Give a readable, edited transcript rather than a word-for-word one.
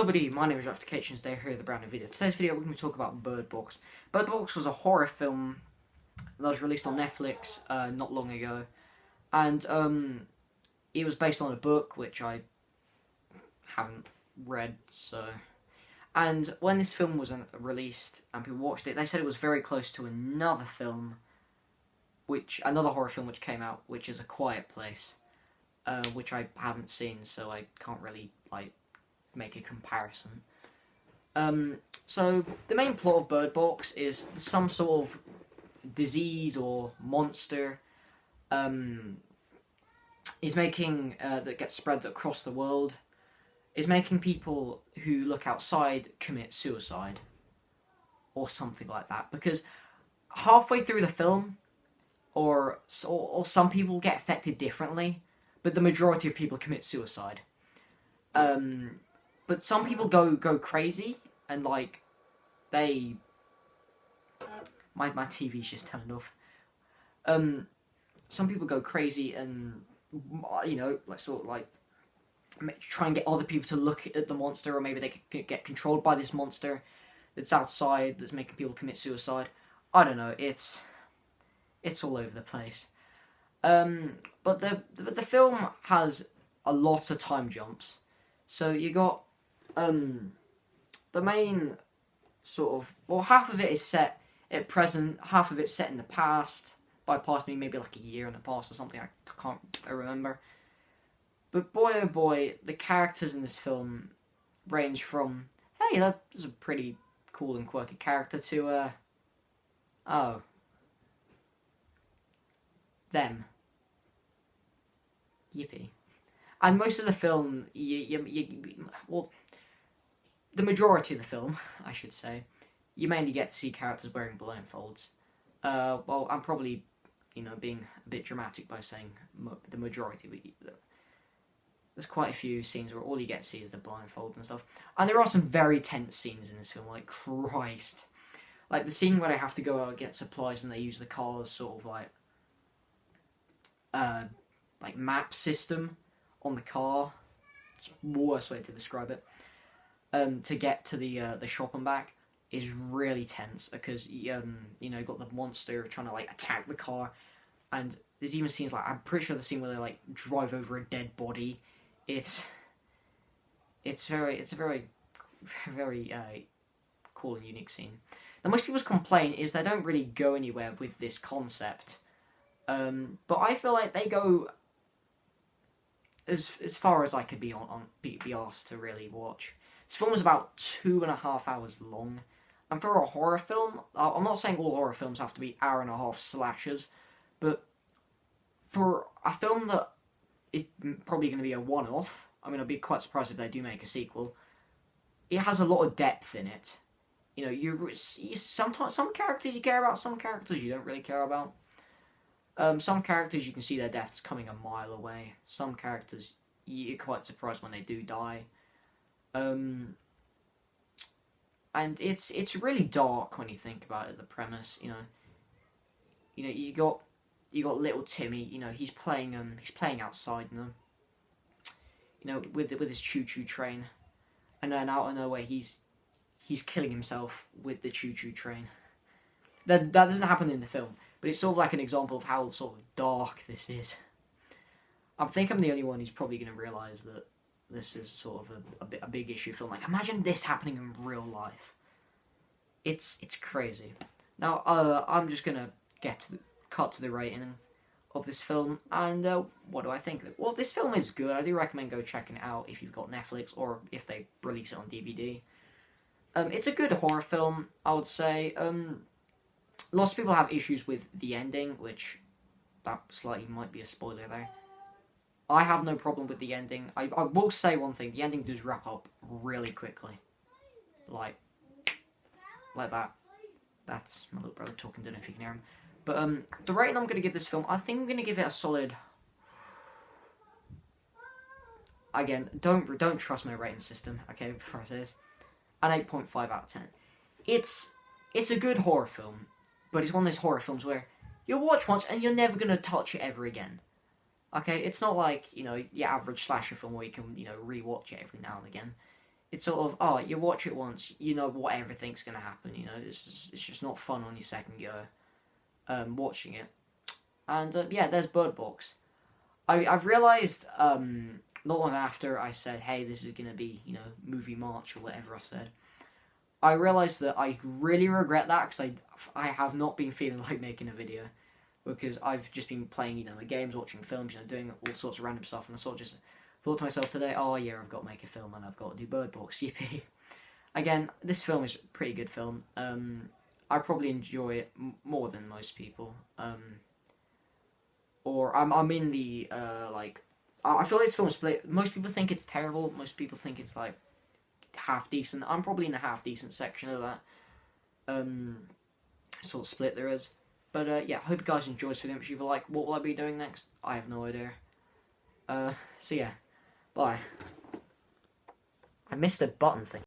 everybody, my name is Ratifications Day, here with the brand new video. Today's video we're going to talk about Bird Box. Bird Box was a horror film that was released on Netflix not long ago. And it was based on a book, which I haven't read, so... And when this film was released and people watched it, they said it was very close to another film, another horror film which came out, which is A Quiet Place, which I haven't seen, so I can't really, make a comparison. So the main plot of Bird Box is some sort of disease or monster is making that gets spread across the world, is making people who look outside commit suicide or something like that, because halfway through the film, or some people get affected differently, but the majority of people commit suicide. But some people go crazy, and my TV's just turned off. Some people go crazy and, try and get other people to look at the monster, or maybe they could get controlled by this monster that's outside, that's making people commit suicide. I don't know, it's all over the place. But the film has a lot of time jumps. So you got the main half of it is set at present, half of it's set in the past. By past, maybe like a year in the past or something, I can't remember. But boy oh boy, the characters in this film range from, hey, that's a pretty cool and quirky character, to, oh, them. Yippee. And most of the film, well, the majority of the film, I should say, you mainly get to see characters wearing blindfolds. Well, I'm probably, being a bit dramatic by saying the majority, but there's quite a few scenes where all you get to see is the blindfold and stuff. And there are some very tense scenes in this film, like, Christ. Like, the scene where they have to go out and get supplies and they use the car's sort of, map system on the car. It's the worst way to describe it. To get to the shop and back is really tense, because you've got the monster trying to attack the car, and there's even scenes I'm pretty sure the scene where they drive over a dead body. It's a very cool and unique scene. Now, most people's complaint is they don't really go anywhere with this concept, but I feel like they go as far as I could be asked to really watch. This film is about 2.5 hours long, and for a horror film, I'm not saying all horror films have to be hour-and-a-half slashers, but for a film that is probably going to be a one-off, I mean, I'd be quite surprised if they do make a sequel, it has a lot of depth in it. Sometimes some characters you care about, some characters you don't really care about. Some characters you can see their deaths coming a mile away. Some characters you're quite surprised when they do die. And it's really dark when you think about it, the premise, you got little Timmy, he's playing outside, with his choo-choo train, and then out of nowhere he's killing himself with the choo-choo train. That doesn't happen in the film, but it's sort of like an example of how sort of dark this is. I think I'm the only one who's probably going to realise that this is sort of a big issue film. Imagine this happening in real life. It's crazy. Now, I'm just going to cut to the rating of this film, and what do I think of it? Well, this film is good. I do recommend go checking it out if you've got Netflix, or if they release it on DVD. It's a good horror film, I would say. Lots of people have issues with the ending, which that slightly might be a spoiler there. I have no problem with the ending. I will say one thing, the ending does wrap up really quickly. Like that. That's my little brother talking, don't know if you can hear him. But the rating I'm going to give this film, I think I'm going to give it a solid... Again, don't trust my rating system, okay, before I say this. An 8.5 out of 10. It's a good horror film, but it's one of those horror films where you'll watch once and you're never going to touch it ever again. Okay, it's not like, your average slasher film where you can, rewatch it every now and again. it's sort of, oh, you watch it once, you know what everything's gonna happen. You know, it's just not fun on your second go watching it. And yeah, there's Bird Box. I've realised not long after I said, hey, this is gonna be, you know, movie March or whatever I said. I realised that I really regret that because I have not been feeling like making a video because I've just been playing, you know, my games, watching films, you know, doing all sorts of random stuff, and I sort of just thought to myself today, oh yeah, I've got to make a film and I've got to do Bird Box. Yippee. Again, this film is a pretty good film. I probably enjoy it more than most people. Or I'm in the like, I feel like this film split. Most people think it's terrible. Most people think it's like half decent. I'm probably in the half decent section of that sort of split there is. But yeah, hope you guys enjoyed this video. Make sure you like. What will I be doing next? I have no idea. So yeah, bye. I missed a button thing.